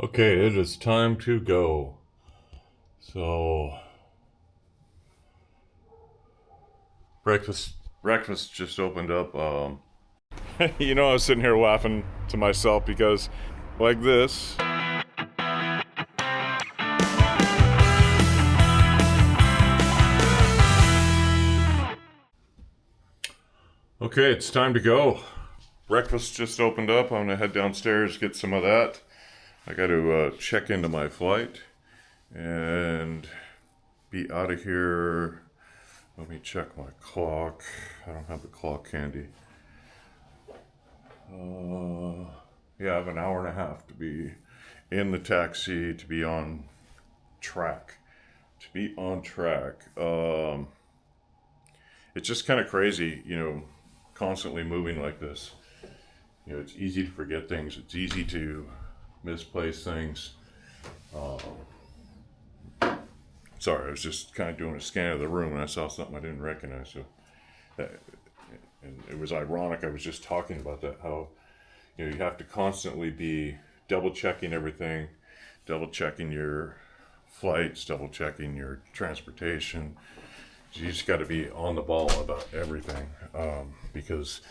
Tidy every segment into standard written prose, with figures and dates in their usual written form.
Okay, it is time to go. So breakfast just opened up. I was sitting here laughing to myself because like this. Okay, it's time to go. Breakfast just opened up. I'm gonna head downstairs, get some of that. I got to check into my flight and be out of here. Let me check my clock. I don't have the clock handy. Yeah, I have an hour and a half to be in the taxi, to be on track. To be on track. It's just kind of crazy, constantly moving like this. It's easy to forget things. It's easy to misplace things. Sorry, I was just kind of doing a scan of the room and I saw something I didn't recognize. So, and it was ironic. I was just talking about that. How you have to constantly be double checking everything, double checking your flights, double checking your transportation. You just got to be on the ball about everything, because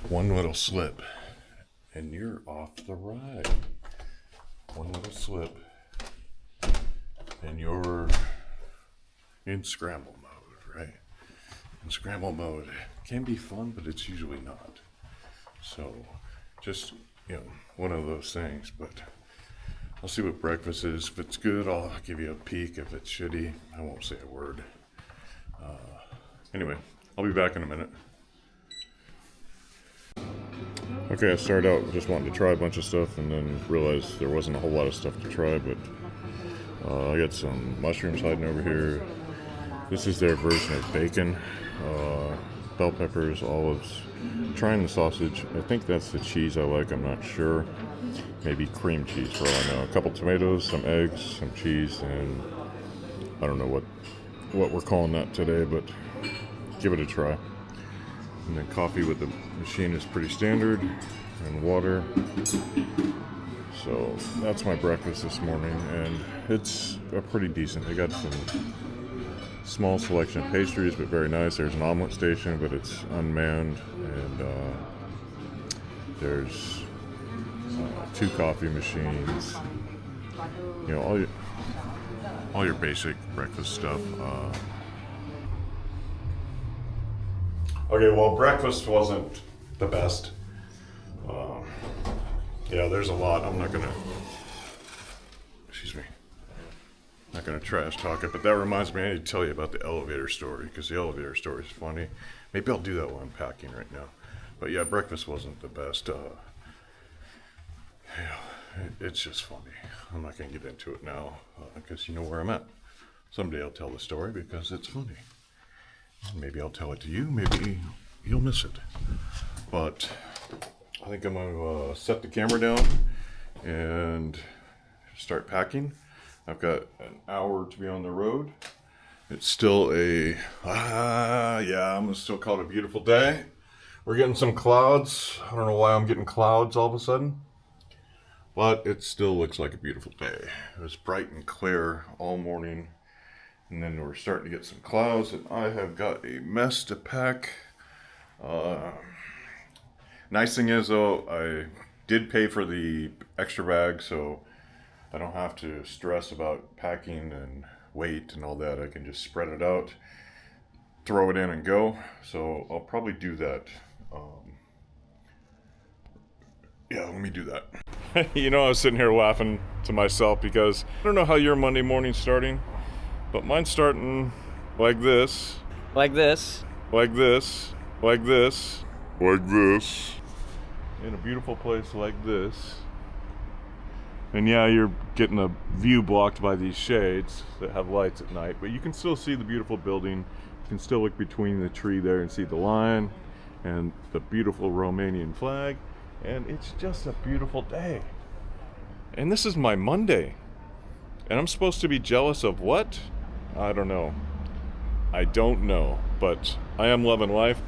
one little slip and you're off the ride. One little slip and you're in scramble mode, right? In scramble mode can be fun, but it's usually not. So just, one of those things. But I'll see what breakfast is. If it's good, I'll give you a peek. If it's shitty, I won't say a word. Anyway, I'll be back in a minute. Okay, I started out just wanting to try a bunch of stuff and then realized there wasn't a whole lot of stuff to try, but I got some mushrooms hiding over here. This is their version of bacon, bell peppers, olives. I'm trying the sausage. I think that's the cheese I like, I'm not sure. Maybe cream cheese for all I know. A couple tomatoes, some eggs, some cheese, and I don't know what we're calling that today, but give it a try. And then coffee with the machine is pretty standard, and water. So that's my breakfast this morning, and it's pretty decent. They got some small selection of pastries, but very nice. There's an omelet station, but it's unmanned, and there's 2 coffee machines. All your basic breakfast stuff. Okay, well, breakfast wasn't the best. There's a lot. I'm not gonna trash talk it, but that reminds me, I need to tell you about the elevator story, because the elevator story is funny. Maybe I'll do that while I'm packing right now. But yeah, breakfast wasn't the best. It's just funny. I'm not gonna get into it now, because you know where I'm at. Someday I'll tell the story because it's funny. Maybe I'll tell it to you, maybe you'll miss it. But I think I'm going to set the camera down and start packing. I've got an hour to be on the road. It's still I'm going to still call it a beautiful day. We're getting some clouds. I don't know why I'm getting clouds all of a sudden, but it still looks like a beautiful day. It was bright and clear all morning. And then we're starting to get some clouds, and I have got a mess to pack. Nice thing is, though, I did pay for the extra bag, so I don't have to stress about packing and weight and all that. I can just spread it out, throw it in, and go. So I'll probably do that. Let me do that. I was sitting here laughing to myself because I don't know how your Monday morning's starting. But mine's starting like this. Like this. Like this. Like this. Like this. In a beautiful place like this. And yeah, you're getting a view blocked by these shades that have lights at night. But you can still see the beautiful building. You can still look between the tree there and see the lion and the beautiful Romanian flag. And it's just a beautiful day. And this is my Monday. And I'm supposed to be jealous of what? I don't know. But I am loving life.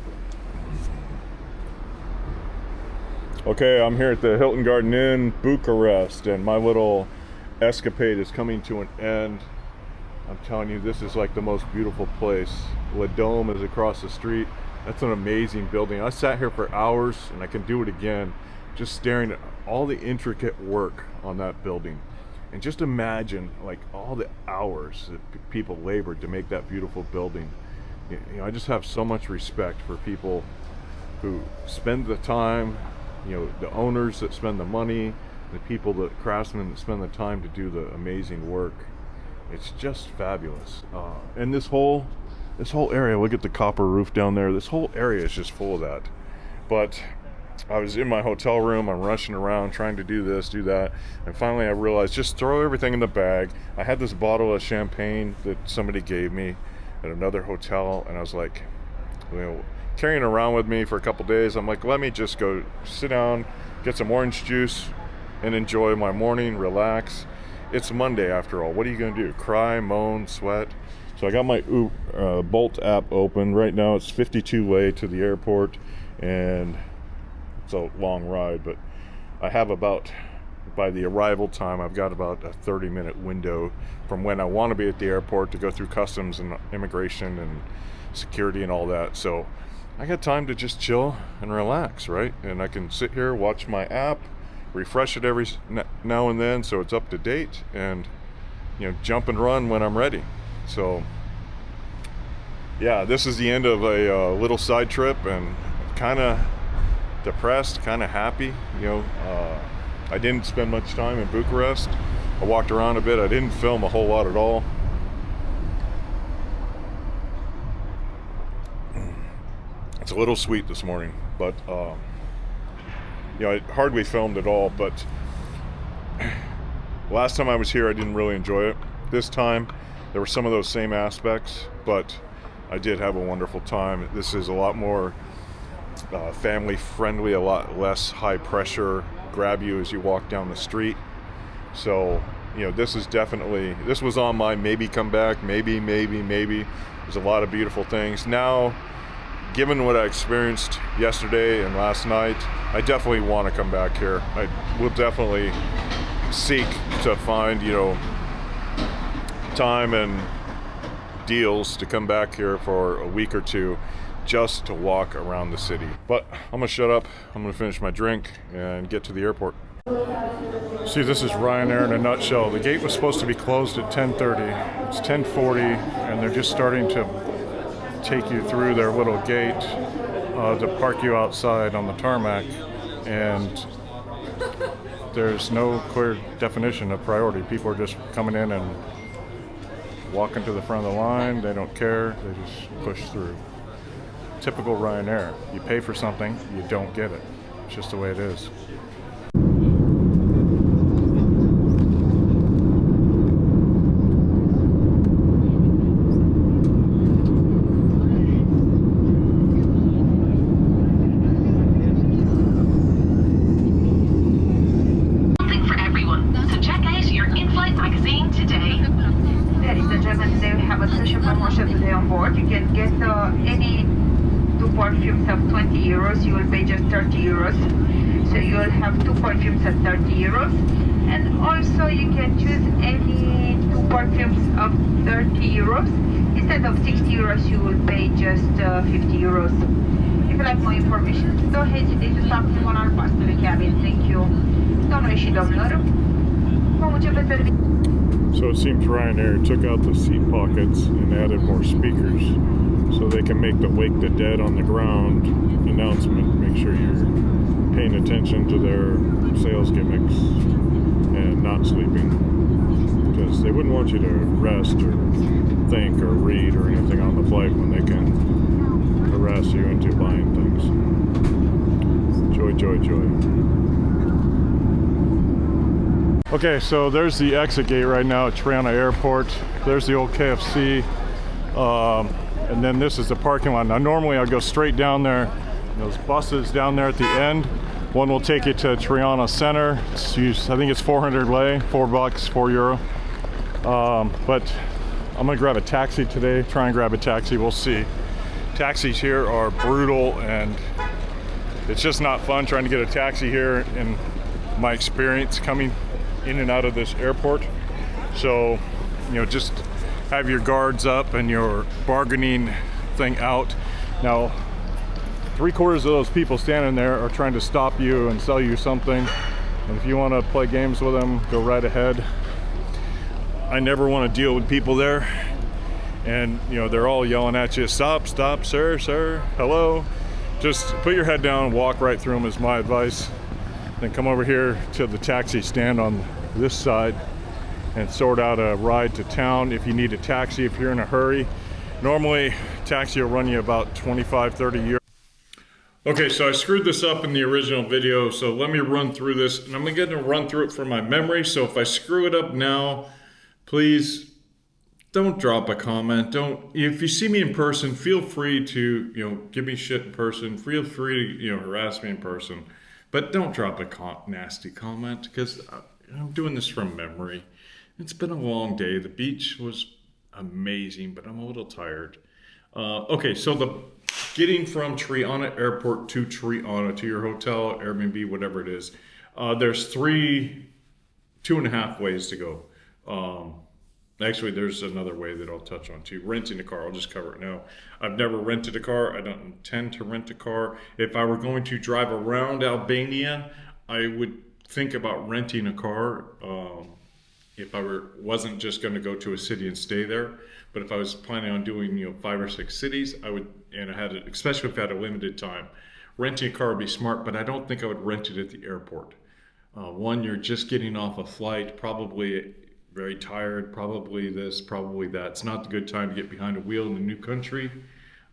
Okay, I'm here at the Hilton Garden Inn, Bucharest, and my little escapade is coming to an end. I'm telling you, this is like the most beautiful place. La Dome is across the street. That's an amazing building. I sat here for hours, and I can do it again, just staring at all the intricate work on that building. And just imagine like all the hours that people labored to make that beautiful building. You know, I just have so much respect for people who spend the time, you know, the owners that spend the money, the people, the craftsmen that spend the time to do the amazing work. It's just fabulous. And this whole area, look at the copper roof down there. This whole area is just full of that. But I was in my hotel room, I'm rushing around trying to do this, do that, and finally I realized just throw everything in the bag. I had this bottle of champagne that somebody gave me at another hotel, and I was like, you know, carrying it around with me for a couple days. I'm like, let me just go sit down, get some orange juice, and enjoy my morning, relax. It's Monday after all. What are you going to do? Cry, moan, sweat? So I got my Bolt app open. Right now it's 52 way to the airport, and it's a long ride, but I have about, by the arrival time, I've got about a 30-minute window from when I want to be at the airport to go through customs and immigration and security and all that. So I got time to just chill and relax, right? And I can sit here, watch my app, refresh it every now and then so it's up to date, and you know, jump and run when I'm ready. So yeah, this is the end of a little side trip, and kind of depressed, kind of happy. You know, I didn't spend much time in Bucharest. I walked around a bit. I didn't film a whole lot at all. It's a little sweet this morning, but you know, I hardly filmed at all. But last time I was here, I didn't really enjoy it. This time, there were some of those same aspects, but I did have a wonderful time. This is a lot more family friendly, a lot less high pressure, grab you as you walk down the street. So, you know, this was on my maybe come back, maybe. There's a lot of beautiful things. Now, given what I experienced yesterday and last night, I definitely want to come back here. I will definitely seek to find, you know, time and deals to come back here for a week or two just to walk around the city. But I'm gonna shut up, I'm gonna finish my drink and get to the airport. See, this is Ryanair in a nutshell. The gate was supposed to be closed at 10:30. It's 10:40, and they're just starting to take you through their little gate to park you outside on the tarmac, and there's no clear definition of priority. People are just coming in and walking to the front of the line. They don't care, they just push through. Typical Ryanair. You pay for something, you don't get it. It's just the way it is. Perfumes of 20 euros, you will pay just 30 euros. So you will have 2 perfumes at 30 euros. And also you can choose any 2 perfumes of 30 euros. Instead of 60 euros, you will pay just 50 euros. If you like more information, don't hesitate to stop on our bus to the cabin. Thank you. Domnule și domnilor, vom începe serviciul. So it seems Ryanair took out the seat pockets and added more speakers, so they can make the Wake the Dead on the ground announcement. Make sure you're paying attention to their sales gimmicks and not sleeping, because they wouldn't want you to rest or think or read or anything on the flight when they can harass you into buying things. Joy, joy, joy. Okay, so there's the exit gate right now at Tirana Airport. There's the old KFC. And then this is the parking lot. Now normally I'd go straight down there. Those buses down there at the end. One will take you to Tirana Center. I think it's 400 lei, $4, €4. But I'm gonna grab a taxi today, try and grab a taxi, we'll see. Taxis here are brutal, and it's just not fun trying to get a taxi here in my experience coming in and out of this airport. So, you know, just have your guards up and your bargaining thing out. Now, 3/4 of those people standing there are trying to stop you and sell you something. And if you want to play games with them, go right ahead. I never want to deal with people there. And, you know, they're all yelling at you, stop, stop, sir, sir, hello. Just put your head down and walk right through them is my advice. Then come over here to the taxi stand on this side and sort out a ride to town if you need a taxi, if you're in a hurry. Normally, taxi will run you about 25, 30 euros. Okay, so I screwed this up in the original video, so let me run through this, and I'm going to run through it from my memory. So if I screw it up now, please don't drop a comment. If you see me in person, feel free to, you know, give me shit in person. Feel free to, you know, harass me in person, but don't drop a nasty comment, because I'm doing this from memory. It's been a long day. The beach was amazing, but I'm a little tired. Okay, so getting from Tirana Airport to Tirana to your hotel, Airbnb, whatever it is, there's 2.5 ways to go. Actually, there's another way that I'll touch on too. Renting a car, I'll just cover it now. I've never rented a car. I don't intend to rent a car. If I were going to drive around Albania, I would think about renting a car. If I wasn't just going to go to a city and stay there. But if I was planning on doing, you know, 5 or 6 cities, I would, and I had it, especially if I had a limited time, renting a car would be smart, but I don't think I would rent it at the airport. One, you're just getting off a flight, probably very tired, probably this, probably that. It's not the good time to get behind a wheel in a new country.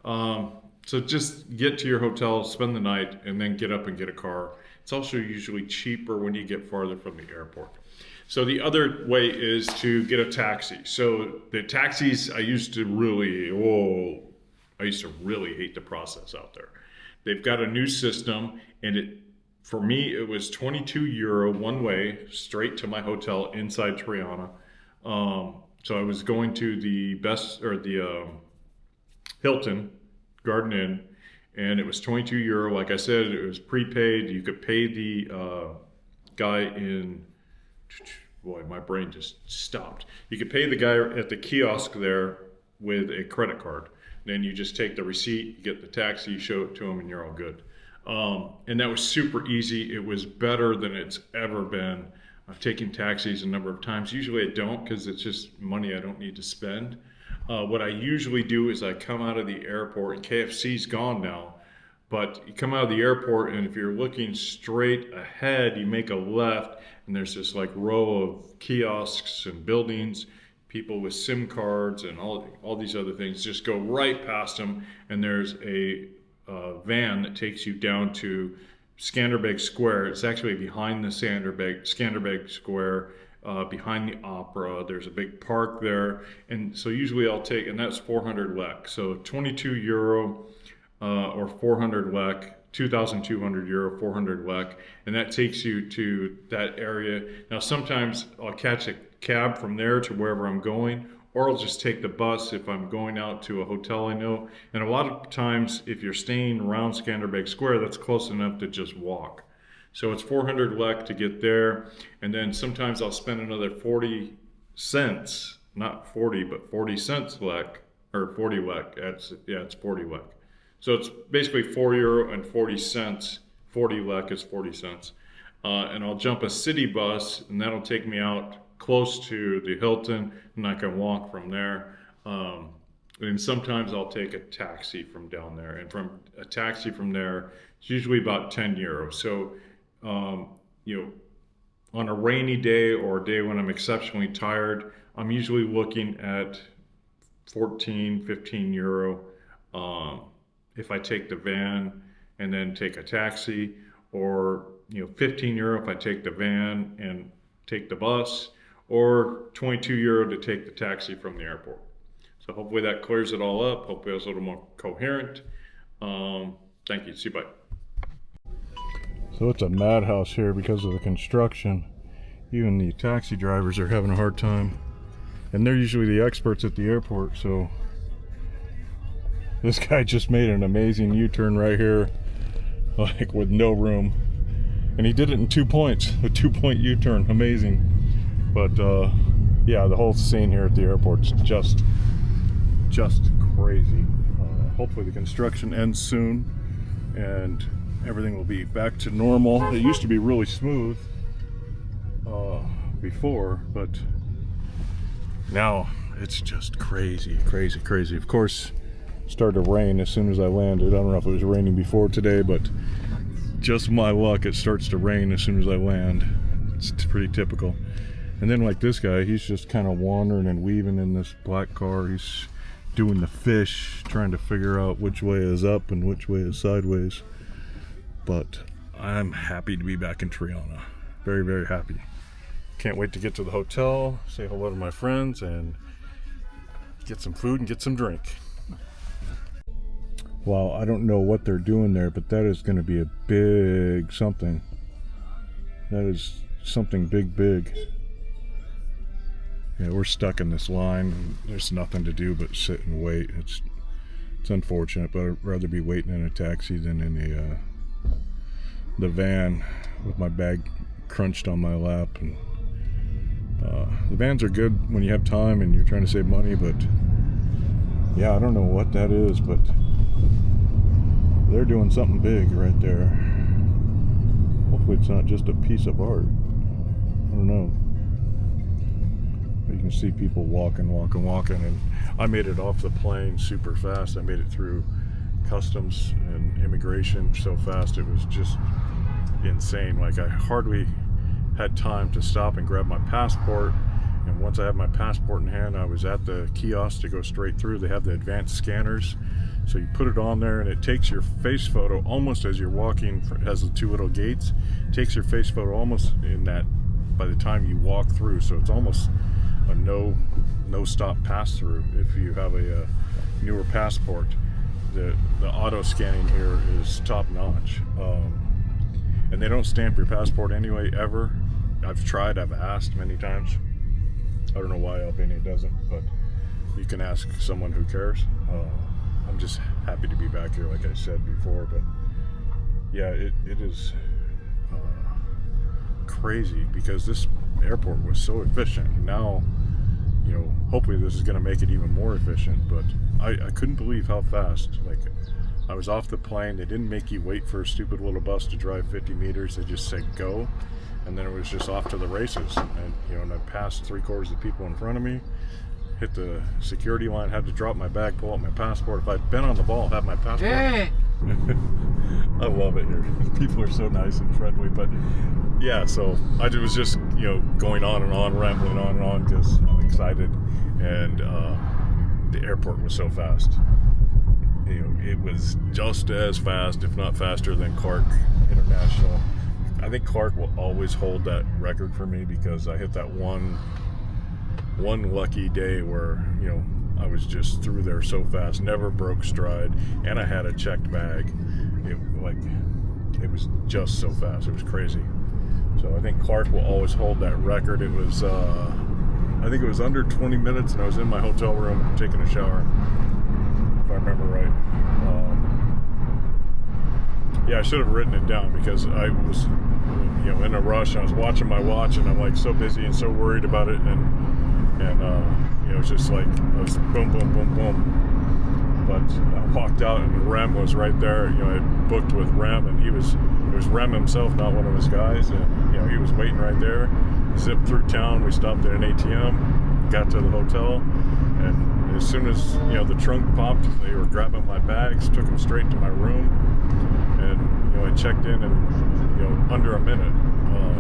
So just get to your hotel, spend the night, and then get up and get a car. It's also usually cheaper when you get farther from the airport. So the other way is to get a taxi. So the taxis, I used to really hate the process out there. They've got a new system, and for me, it was 22 euro one way straight to my hotel inside Tirana. So I was going to the Hilton Garden Inn, and it was 22 euro. Like I said, it was prepaid. You could pay the guy in, boy, my brain just stopped. You could pay the guy at the kiosk there with a credit card. Then you just take the receipt, you get the taxi, you show it to him, and you're all good. And that was super easy. It was better than it's ever been. I've taken taxis a number of times. Usually I don't, because it's just money I don't need to spend. What I usually do is I come out of the airport, and KFC's gone now, but you come out of the airport, and if you're looking straight ahead, you make a left, and there's this like row of kiosks and buildings, people with SIM cards and all these other things. Just go right past them, and there's a van that takes you down to Skanderbeg Square. It's actually behind the Skanderbeg Square, behind the opera. There's a big park there, and so usually I'll take, and that's 400 lek, so 22 euro or 400 lek, 2,200 euro, 400 lek, and that takes you to that area. Now sometimes I'll catch a cab from there to wherever I'm going, or I'll just take the bus if I'm going out to a hotel I know. And a lot of times, if you're staying around Skanderbeg Square, that's close enough to just walk. So it's 400 lek to get there, and then sometimes I'll spend another 40 cents, not 40, but 40 cents lek, or 40 lek. It's 40 lek. So it's basically 4 euro and 40 cents. 40 lek is 40 cents. And I'll jump a city bus, and that'll take me out close to the Hilton, and I can walk from there. And sometimes I'll take a taxi from down there, and from a taxi from there, it's usually about 10 euros. So, you know, on a rainy day or a day when I'm exceptionally tired, I'm usually looking at 14, 15 euro. If I take the van and then take a taxi, or, you know, 15 euro if I take the van and take the bus, or 22 euro to take the taxi from the airport. So hopefully that clears it all up. Hopefully it's a little more coherent. Thank you. See you. Bye. So it's a madhouse here because of the construction. Even the taxi drivers are having a hard time. And they're usually the experts at the airport. So this guy just made an amazing U-turn right here, like with no room. And he did it in 2 points, a 2-point U-turn. Amazing. But yeah, the whole scene here at the airport's just crazy. Hopefully the construction ends soon and everything will be back to normal. It used to be really smooth before, but now it's just crazy. Of course, it started to rain as soon as I landed. I don't know if it was raining before today, but just my luck, it starts to rain as soon as I land. It's pretty typical. And then like this guy, he's just kind of wandering and weaving in this black car. He's doing the fish, trying to figure out which way is up and which way is sideways. But I'm happy to be back in Tirana. Very, very happy. Can't wait to get to the hotel, say hello to my friends, and get some food and get some drink. Well, I don't know what they're doing there, but that is going to be a big something. That is something big. Yeah, we're stuck in this line. And there's nothing to do but sit and wait. It's unfortunate, but I'd rather be waiting in a taxi than in the van with my bag crunched on my lap. And the vans are good when you have time and you're trying to save money, but yeah, I don't know what that is, but they're doing something big right there. Hopefully it's not just a piece of art. I don't know. But you can see people walking, and I made it off the plane super fast. I made it through customs and immigration so fast, it was just insane. Like, I hardly had time to stop and grab my passport, and once I had my passport in hand, I was at the kiosk to go straight through. They have the advanced scanners, so you put it on there and it takes your face photo almost as you're walking. It has the two little gates. It takes your face photo almost in that by the time you walk through, so it's almost a no stop pass through if you have a newer passport. The auto scanning here is top notch, and they don't stamp your passport anyway, ever. I've tried, I've asked many times. I don't know why Albania doesn't, but you can ask someone who cares. I'm just happy to be back here, like I said before. But yeah, it is crazy because this airport was so efficient. Now, you know, hopefully this is going to make it even more efficient, but I couldn't believe how fast. Like, I was off the plane, they didn't make you wait for a stupid little bus to drive 50 meters, they just said go, and then it was just off to the races. And you know, and I passed 3/4 of the people in front of me, hit the security line, had to drop my bag, pull out my passport. If I'd been on the ball, had my passport. Hey. I love it here. People are so nice and friendly. But yeah, so I was just, you know, going on and on, rambling on and on because I'm excited, and the airport was so fast. You know, it was just as fast, if not faster, than Clark International. I think Clark will always hold that record for me because I hit that one lucky day where, you know, I was just through there so fast, never broke stride, and I had a checked bag. It was just so fast. It was crazy. So I think Clark will always hold that record. It was, I think it was under 20 minutes, and I was in my hotel room taking a shower, if I remember right. Yeah, I should have written it down because I was, you know, in a rush. I was watching my watch, and I'm like so busy and so worried about it, and you know, it's just like I was boom. But I walked out, and Rem was right there. You know, I booked with Rem, and it was Rem himself, not one of his guys, and you know, he was waiting right there. Zipped through town. We stopped at an ATM, got to the hotel, and as soon as, you know, the trunk popped, they were grabbing my bags, took them straight to my room, and you know, I checked in you know, under a minute.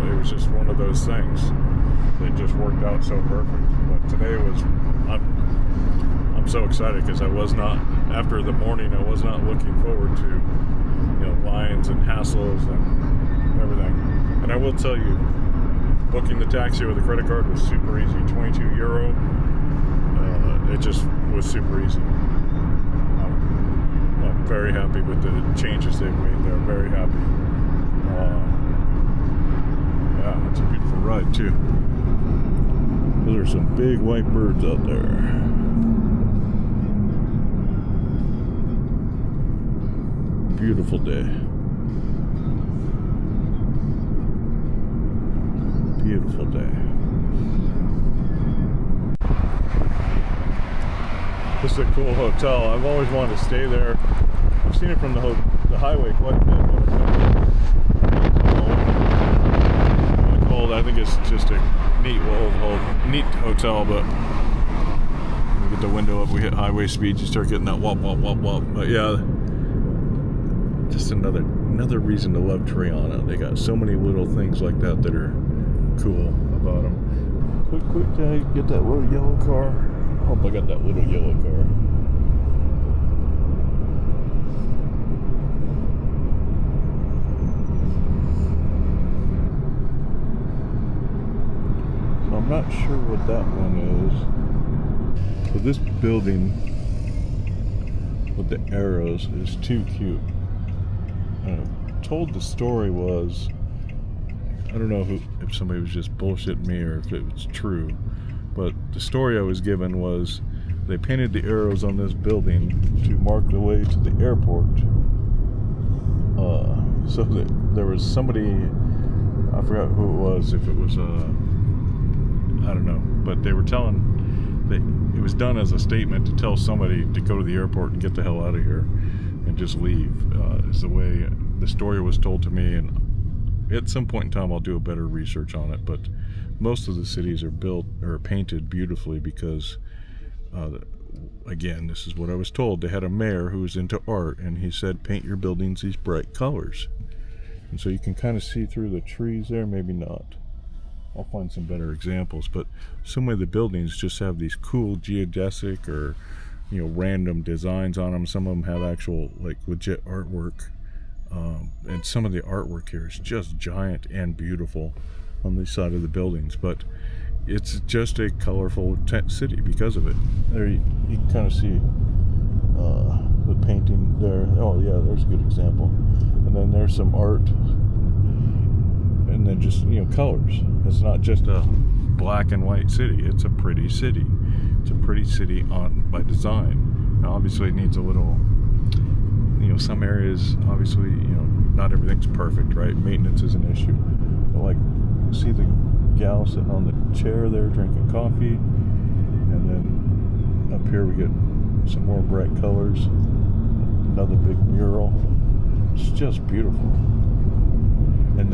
It was just one of those things that just worked out so perfect. But today was, I'm so excited because I was not, after the morning, I was not looking forward to, you know, lines and hassles and everything. And I will tell you, booking the taxi with a credit card was super easy. €22. It just was super easy. I'm very happy with the changes they've made. They're very happy. Yeah, it's a beautiful ride too. Those are some big white birds out there. Beautiful day. Beautiful day. This is a cool hotel. I've always wanted to stay there. I've seen it from the highway quite a bit. Really cold. I think it's just a neat hotel, but we get the window up, we hit highway speeds, you start getting that wop wop wop wop. But yeah, just another reason to love Tirana. They got so many little things like that that are cool about them. Quick, get that little yellow car. Hope I got that little yellow car. So I'm not sure what that one is. So this building with the arrows is too cute. Told the story was, I don't know if somebody was just bullshitting me or if it was true, but the story I was given was they painted the arrows on this building to mark the way to the airport. So that there was somebody, I forgot who it was, if it was I don't know, but they were telling that it was done as a statement to tell somebody to go to the airport and get the hell out of here and just leave. Is the way the story was told to me, and at some point in time I'll do a better research on it, but most of the cities are built or painted beautifully because again, this is what I was told. They had a mayor who was into art, and he said paint your buildings these bright colors, and so you can kind of see through the trees there. Maybe not, I'll find some better examples, but so many of the buildings just have these cool geodesic or random designs on them. Some of them have actual like legit artwork, and some of the artwork here is just giant and beautiful on the side of the buildings, but it's just a colorful city because of it. There you can kind of see the painting there. Oh yeah, there's a good example. And then there's some art, and then just colors. It's not just a black and white city. It's a pretty city. It's a pretty city by design. Now, obviously, it needs a little. Some areas, obviously, not everything's perfect, right? Maintenance is an issue. But like, see the gal sitting on the chair there drinking coffee, and then up here we get some more bright colors. Another big mural. It's just beautiful. And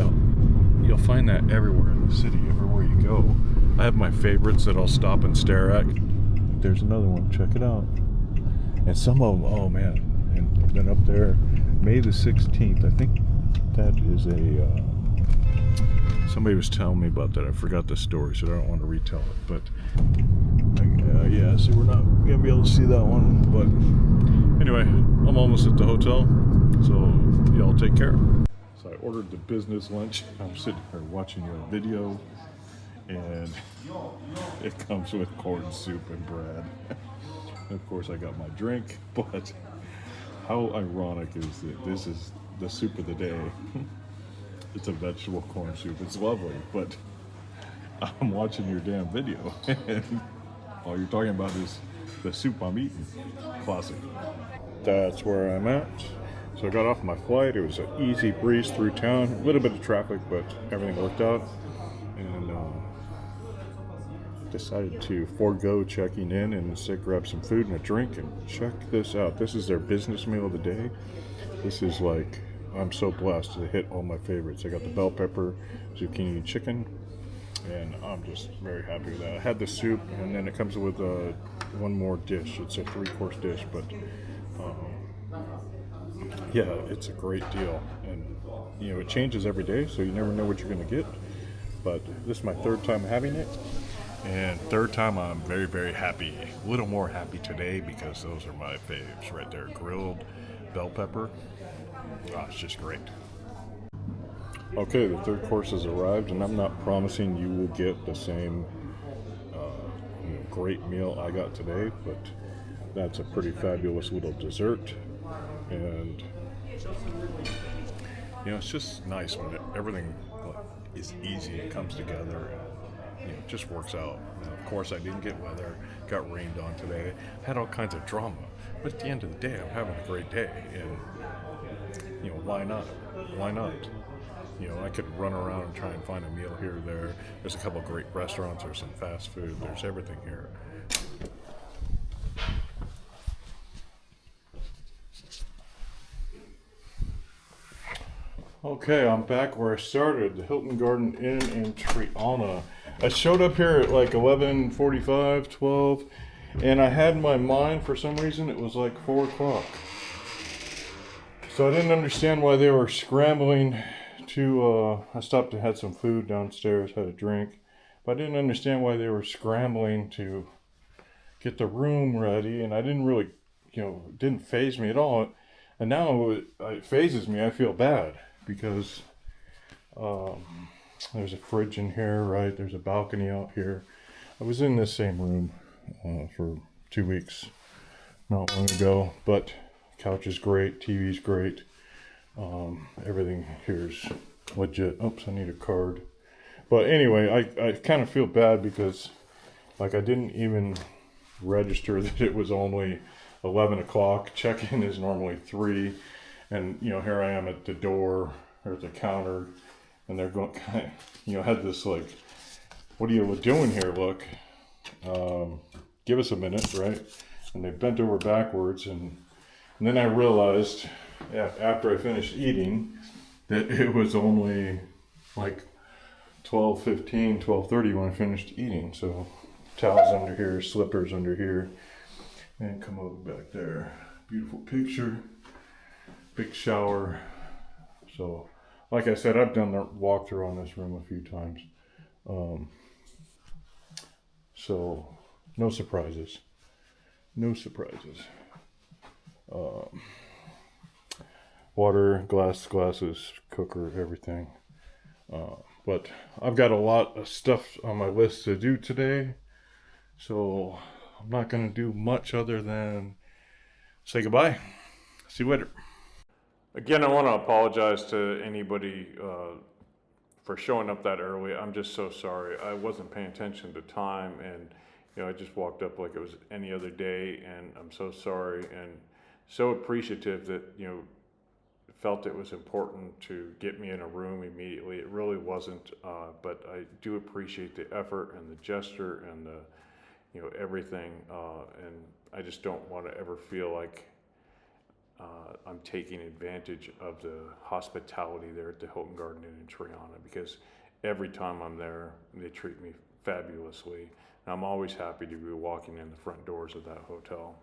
you'll find that everywhere in the city, everywhere you go. I have my favorites that I'll stop and stare at. There's another one, check it out. And some of them, oh man. And then up there, May the 16th, I think that is somebody was telling me about that. I forgot the story, so I don't want to retell it. But yeah, so we're not going to be able to see that one. But anyway, I'm almost at the hotel, so y'all take care. So I ordered the business lunch. I'm sitting here watching your video, and it comes with corn soup and bread. And of course, I got my drink, but how ironic is that this is the soup of the day? It's a vegetable corn soup. It's lovely, but I'm watching your damn video, and all you're talking about is the soup I'm eating. Classic. That's where I'm at. So I got off my flight. It was an easy breeze through town. A little bit of traffic, but everything worked out. And decided to forego checking in and instead grab some food and a drink. And check this out. This is their business meal of the day. This is like, I'm so blessed to hit all my favorites. I got the bell pepper, zucchini chicken, and I'm just very happy with that. I had the soup, and then it comes with one more dish. It's a 3-course dish, but yeah, it's a great deal. And it changes every day, so you never know what you're going to get. But this is my third time having it, and third time I'm very, very happy. A little more happy today because those are my faves right there. Grilled bell pepper. Oh, it's just great. Okay, the third course has arrived, and I'm not promising you will get the same great meal I got today, but that's a pretty fabulous little dessert. And it's just nice when everything is easy, it comes together, and it just works out. And of course, I didn't get weather, got rained on today, had all kinds of drama, but at the end of the day, I'm having a great day, and why not? I could run around and try and find a meal here or there. There's a couple of great restaurants, there's some fast food, there's everything here. Okay, I'm back where I started, the Hilton Garden Inn in Triana. I showed up here at like 11:45, 12, and I had in my mind, for some reason, it was like 4 o'clock. So I didn't understand why they were scrambling to, I stopped and had some food downstairs, had a drink, but I didn't understand why they were scrambling to get the room ready, and I didn't really, it didn't faze me at all. And now it phases me. I feel bad because there's a fridge in here, right? There's a balcony out here. I was in this same room for 2 weeks not long ago, but couch is great, TV's great. Everything here's legit. Oops, I need a card. But anyway, I kind of feel bad because like I didn't even register that it was only 11 o'clock. Check-in is normally 3, and here I am at the door or at the counter, and they're going had this like, what are you doing here look, give us a minute, right? And they bent over backwards, and then I realized after I finished eating that it was only like 12:15, 12:30 when I finished eating. So towels under here, slippers under here, and come over back there. Beautiful picture, big shower. So like I said, I've done the walkthrough on this room a few times. So no surprises. No surprises. Water, glasses, cooker, everything. But I've got a lot of stuff on my list to do today. So I'm not going to do much other than say goodbye. See you later. Again, I want to apologize to anybody for showing up that early. I'm just so sorry. I wasn't paying attention to time, and I just walked up like it was any other day, and I'm so sorry and so appreciative that felt it was important to get me in a room immediately. It really wasn't, but I do appreciate the effort and the gesture and the everything, and I just don't want to ever feel like I'm taking advantage of the hospitality there at the Hilton Garden Inn in Tirana, because every time I'm there, they treat me fabulously. And I'm always happy to be walking in the front doors of that hotel.